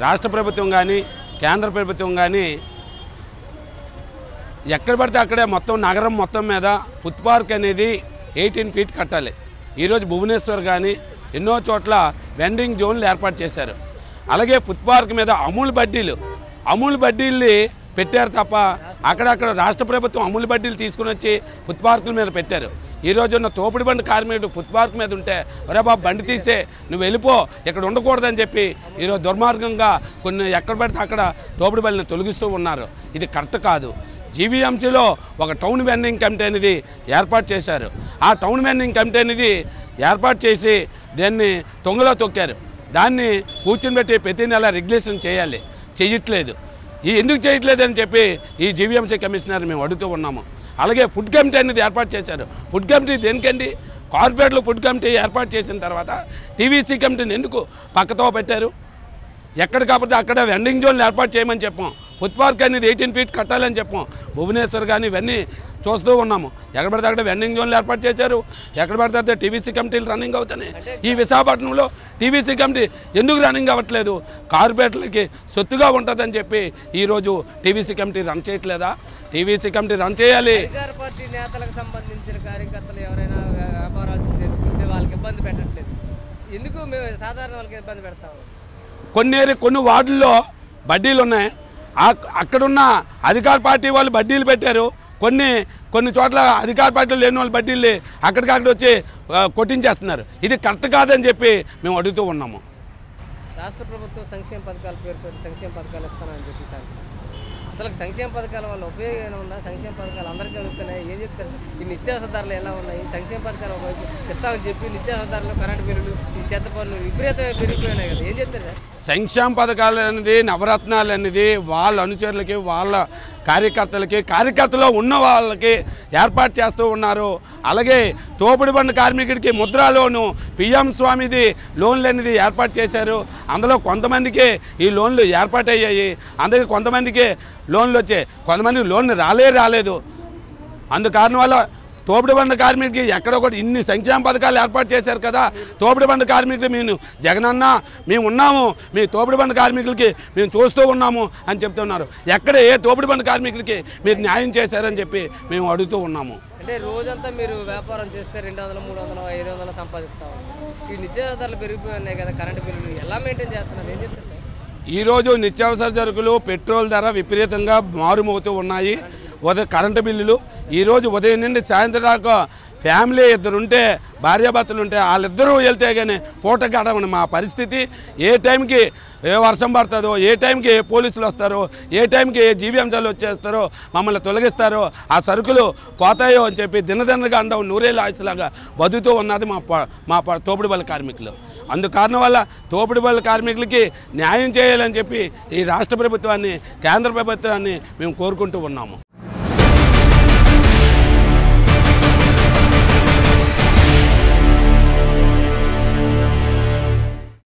రాష్ట్ర ప్రభుత్వం కానీ కేంద్ర ప్రభుత్వం కానీ ఎక్కడ పడితే అక్కడే మొత్తం నగరం మొత్తం మీద ఫుట్ పార్క్ అనేది 18 ఫీట్ కట్టాలి. ఈరోజు భువనేశ్వర్ కానీ ఎన్నో చోట్ల వెండింగ్ జోన్లు ఏర్పాటు చేశారు. అలాగే ఫుట్ పార్క్ మీద అమూల్ బడ్డీల్ని పెట్టారు తప్ప అక్కడక్కడ రాష్ట్ర ప్రభుత్వం అమూల్ బడ్డీలు తీసుకుని వచ్చి ఫుట్ పార్కుల మీద పెట్టారు. ఈరోజు ఉన్న తోపుడు బండి కార్మికుడు ఫుట్ పార్క్ మీద ఉంటే ఒరే బాబు బండి తీసే నువ్వు వెళ్ళిపో ఇక్కడ ఉండకూడదని చెప్పి ఈరోజు దుర్మార్గంగా కొన్ని ఎక్కడ పడితే అక్కడ తోపుడు బండిని తొలగిస్తూ ఉన్నారు. ఇది కరెక్ట్ కాదు. జీవీఎంసీలో ఒక టౌన్ వెండింగ్ కమిటీ అనేది ఏర్పాటు చేశారు. ఆ టౌన్ వెండింగ్ కమిటీ అనేది ఏర్పాటు చేసి దాన్ని తొంగలో తొక్కారు. దాన్ని కూర్చుని పెట్టి ప్రతి నెల రెగ్యులేషన్ చేయాలి, చేయట్లేదు. ఎందుకు చేయట్లేదు అని చెప్పి ఈ జీవీఎంసీ కమిషనర్ మేము అడుగుతూ ఉన్నాము. అలాగే ఫుడ్ కమిటీ అనేది ఏర్పాటు చేశారు. ఫుడ్ కమిటీ దేనికండి? కార్పొరేట్లో ఫుడ్ కమిటీ ఏర్పాటు చేసిన తర్వాత టీవీసీ కమిటీని ఎందుకు పక్కతో పెట్టారు? ఎక్కడ కాకపోతే అక్కడ వెండింగ్ జోన్లు ఏర్పాటు చేయమని చెప్పాం. ఫుట్ పార్క్ అనేది 18 ఫీట్ కట్టాలని చెప్పాం. భువనేశ్వర్ కానీ ఇవన్నీ చూస్తూ ఉన్నాము. ఎక్కడ పడితే అక్కడ వెండింగ్ జోన్లు ఏర్పాటు చేశారు. ఎక్కడ పడితే అక్కడ టీవీసీ కమిటీలు రన్నింగ్ అవుతున్నాయి. ఈ విశాఖపట్నంలో టీవీసీ కమిటీ ఎందుకు రన్నింగ్ అవ్వట్లేదు? కార్పొరేట్లకి సొత్తుగా ఉంటుందని చెప్పి ఈరోజు టీవీసీ కమిటీ రన్ చేయట్లేదా? టీవీసీ కమిటీ రన్ చేయాలి. అధికార పార్టీ నేతలకు సంబంధించిన కార్యకర్తలు ఎవరైనా వ్యాపారాలు చేసుకుంటే వాళ్ళకి ఇబ్బంది పెట్టట్లేదు. ఎందుకు మేము సాధారణ వాళ్ళకి ఇబ్బంది పెడతాము? కొన్ని వార్డుల్లో బడ్డీలు ఉన్నాయి. అక్కడున్న అధికార పార్టీ వాళ్ళు బడ్డీలు పెట్టారు. కొన్ని చోట్ల అధికార పార్టీలు లేని వాళ్ళు బడ్డీలు అక్కడికక్కడ వచ్చి కొట్టించేస్తున్నారు. ఇది కరెక్ట్ కాదని చెప్పి మేము అడుగుతూ ఉన్నాము. రాష్ట్ర ప్రభుత్వం సంక్షేమ పథకాల పేరుతో సంక్షేమ పథకాలు ఇస్తానని చెప్పి సార్, అసలు సంక్షేమ పథకాల వల్ల ఉపయోగం ఉందా? సంక్షేమ పథకాలు అందరికీ అందుతున్నాయి. ఏం చెప్తారు? ఈ నిత్యావసర ధరలు ఎలా ఉన్నాయి? సంక్షేమ పథకాలు ఒకవైపు ఇస్తామని చెప్పి నిత్యావసర ధరలు, కరెంటు బిల్లులు, ఈ చెత్త పనులు విపరీతంగా పెరిగిపోయినాయి కదా, ఏం చెప్తారు సార్? సంక్షేమ పథకాలు అనేది, నవరత్నాలు అనేది వాళ్ళ అనుచరులకి, వాళ్ళ కార్యకర్తలో ఉన్న వాళ్ళకి ఏర్పాటు చేస్తూ ఉన్నారు. అలాగే తోపుడు బండి కార్మికుడికి ముద్రా లోను, పిఎం స్వామిది లోన్లు అనేది ఏర్పాటు చేశారు. అందులో కొంతమందికి ఈ లోన్లు ఏర్పాటయ్యాయి. అందుకే కొంతమందికి లోన్లు వచ్చాయి, కొంతమందికి లోన్లు రాలేదు. అందుకారణం వల్ల తోపుడు బండి కార్మికుడికి ఎక్కడొకటి ఇన్ని సంక్షేమ పథకాలు ఏర్పాటు చేశారు కదా. తోపుడు బండి కార్మికులు మేము జగనన్న మేము ఉన్నాము, మీ తోపుడు బండి కార్మికులకి మేము చూస్తూ ఉన్నాము అని చెప్తున్నారు. ఎక్కడ ఏ తోపుడు బండి కార్మికులకి మీరు న్యాయం చేశారని చెప్పి మేము అడుగుతూ ఉన్నాము. అంటే రోజంతా మీరు వ్యాపారం చేస్తే 200, 300, 500 సంపాదిస్తాము. ఈ నిత్యావసర ధరలు పెరిగిపోయి ఉన్నాయి కదా, కరెంటు బిల్లులు ఎలా మెయింటైన్ చేస్తున్నారు? ఏం చెప్తారు సార్? ఈరోజు నిత్యావసర సరుకులు, పెట్రోల్ ధర విపరీతంగా మారుమవుతూ ఉన్నాయి. కరెంటు బిల్లులు ఈరోజు ఉదయం నుండి సాయంత్రం దాకా ఫ్యామిలీ ఇద్దరుంటే, భార్యాభర్తలు ఉంటే వాళ్ళిద్దరూ వెళ్తే కానీ పూట గడవని మా పరిస్థితి. ఏ టైంకి ఏ వర్షం పడుతుందో, ఏ టైంకి ఏ పోలీసులు వస్తారో, ఏ టైంకి ఏ జీవీఎంసీలు వచ్చేస్తారో, మమ్మల్ని తొలగిస్తారో, ఆ సరుకులు పోతాయో అని చెప్పి దినదినగా అండవు నూరేళ్ళ ఆయుష్లాగా బతుకుతూ ఉన్నది మా తోపుడు బళ్ళ కార్మికులు. అందుకారణం వల్ల తోపుడు బళ్ళ కార్మికులకి న్యాయం చేయాలని చెప్పి ఈ రాష్ట్ర ప్రభుత్వాన్ని, కేంద్ర ప్రభుత్వాన్ని మేము కోరుకుంటూ ఉన్నాము.